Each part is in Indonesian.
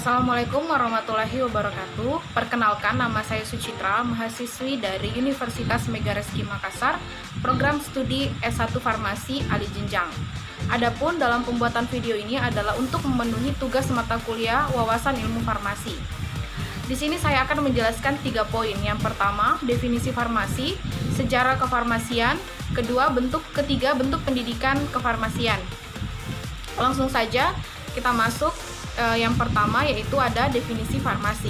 Assalamualaikum warahmatullahi wabarakatuh. Perkenalkan, nama saya Sucitra, mahasiswi dari Universitas Megareski Makassar, program studi S1 Farmasi alih jenjang. Adapun dalam pembuatan video ini adalah untuk memenuhi tugas mata kuliah wawasan ilmu farmasi. Di sini saya akan menjelaskan 3 poin. Yang pertama, definisi farmasi, sejarah kefarmasian, ketiga bentuk pendidikan kefarmasian. Langsung saja kita masuk. Yang pertama yaitu ada definisi farmasi.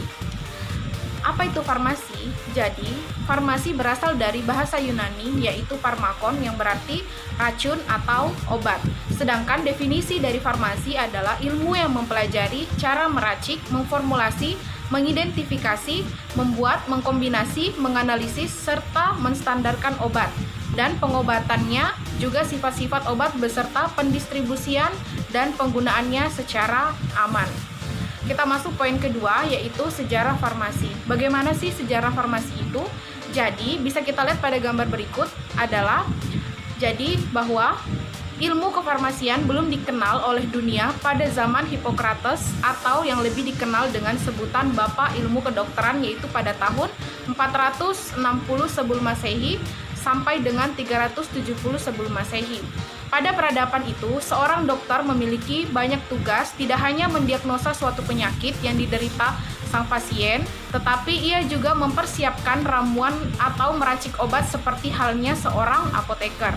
Apa itu farmasi? Jadi, farmasi berasal dari bahasa Yunani yaitu pharmakon yang berarti racun atau obat. Sedangkan definisi dari farmasi adalah ilmu yang mempelajari cara meracik, memformulasi, mengidentifikasi, membuat, mengkombinasi, menganalisis, serta menstandarkan obat. Dan pengobatannya juga sifat-sifat obat beserta pendistribusian dan penggunaannya secara aman. Kita masuk poin kedua yaitu sejarah farmasi. Bagaimana sih sejarah farmasi itu? Jadi bisa kita lihat pada gambar berikut adalah bahwa ilmu kefarmasian belum dikenal oleh dunia pada zaman Hippocrates atau yang lebih dikenal dengan sebutan Bapak Ilmu Kedokteran yaitu pada tahun 460 sebelum Masehi sampai dengan 370 sebelum Masehi. Pada peradaban itu, seorang dokter memiliki banyak tugas, tidak hanya mendiagnosa suatu penyakit yang diderita sang pasien, tetapi ia juga mempersiapkan ramuan atau meracik obat seperti halnya seorang apoteker.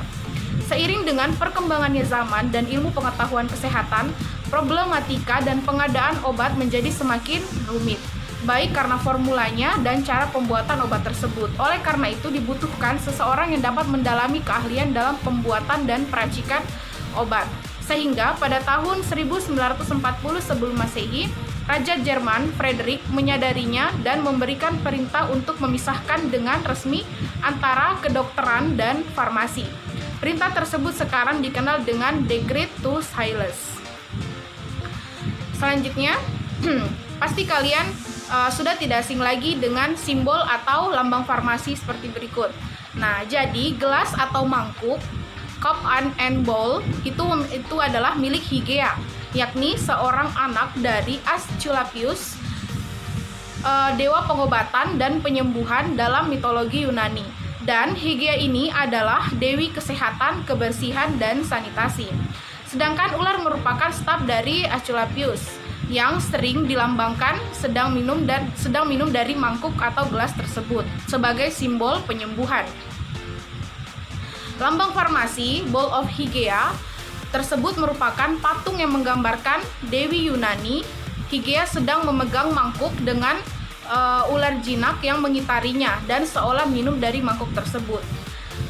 Seiring dengan perkembangannya zaman dan ilmu pengetahuan kesehatan, problematika dan pengadaan obat menjadi semakin rumit, baik karena formulanya dan cara pembuatan obat tersebut. Oleh karena itu dibutuhkan seseorang yang dapat mendalami keahlian dalam pembuatan dan peracikan obat. Sehingga pada tahun 1940 sebelum Masehi, Raja Jerman Frederick menyadarinya dan memberikan perintah untuk memisahkan dengan resmi antara kedokteran dan farmasi. Perintah tersebut sekarang dikenal dengan Decree to Silos. Selanjutnya, pasti kalian sudah tidak asing lagi dengan simbol atau lambang farmasi seperti berikut. Nah, jadi gelas atau mangkuk, cup and bowl itu adalah milik Hygieia, yakni seorang anak dari Asclepius, dewa pengobatan dan penyembuhan dalam mitologi Yunani. Dan Hygieia ini adalah dewi kesehatan, kebersihan, dan sanitasi. Sedangkan ular merupakan staf dari Asclepius yang sering dilambangkan sedang minum dari mangkuk atau gelas tersebut sebagai simbol penyembuhan. Lambang farmasi Bowl of Hygieia tersebut merupakan patung yang menggambarkan dewi Yunani. Hygieia sedang memegang mangkuk dengan ular jinak yang mengitarinya dan seolah minum dari mangkuk tersebut.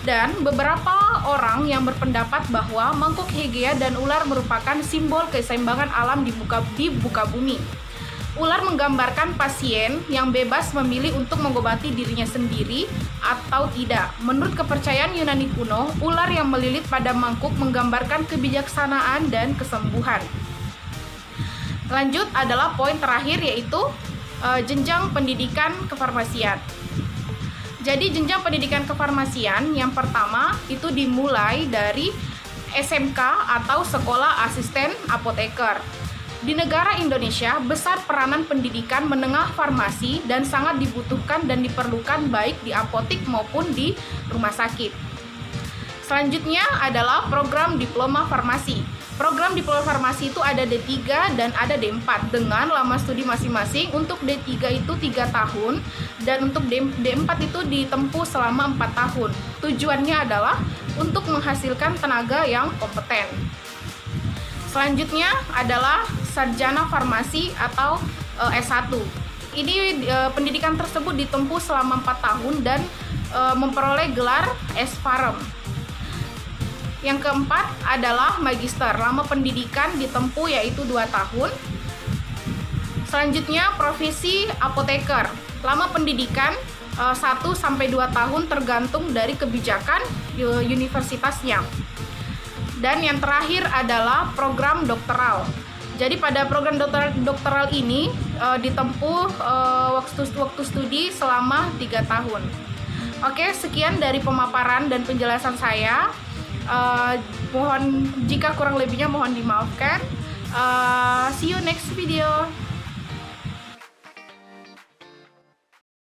Dan beberapa orang yang berpendapat bahwa mangkuk Hygieia dan ular merupakan simbol keseimbangan alam di muka bumi. Ular menggambarkan pasien yang bebas memilih untuk mengobati dirinya sendiri atau tidak. Menurut kepercayaan Yunani kuno, ular yang melilit pada mangkuk menggambarkan kebijaksanaan dan kesembuhan. Lanjut adalah poin terakhir yaitu jenjang pendidikan kefarmasian. Jadi jenjang pendidikan kefarmasian yang pertama itu dimulai dari SMK atau Sekolah Asisten Apoteker. Di negara Indonesia, besar peranan pendidikan menengah farmasi dan sangat dibutuhkan dan diperlukan baik di apotik maupun di rumah sakit. Selanjutnya adalah program diploma farmasi. Program diploma farmasi itu ada D3 dan ada D4 dengan lama studi masing-masing. Untuk D3 itu 3 tahun dan untuk D4 itu ditempuh selama 4 tahun. Tujuannya adalah untuk menghasilkan tenaga yang kompeten. Selanjutnya adalah sarjana farmasi atau S1. Ini pendidikan tersebut ditempuh selama 4 tahun dan memperoleh gelar S-Pharm. Yang keempat adalah magister. Lama pendidikan ditempuh yaitu 2 tahun. Selanjutnya profesi apoteker. Lama pendidikan 1-2 tahun tergantung dari kebijakan universitasnya. Dan yang terakhir adalah program doktoral. Jadi pada program doktoral ini ditempuh waktu studi selama 3 tahun. Oke, sekian dari pemaparan dan penjelasan saya. Mohon jika kurang lebihnya mohon dimaafkan. See you next video.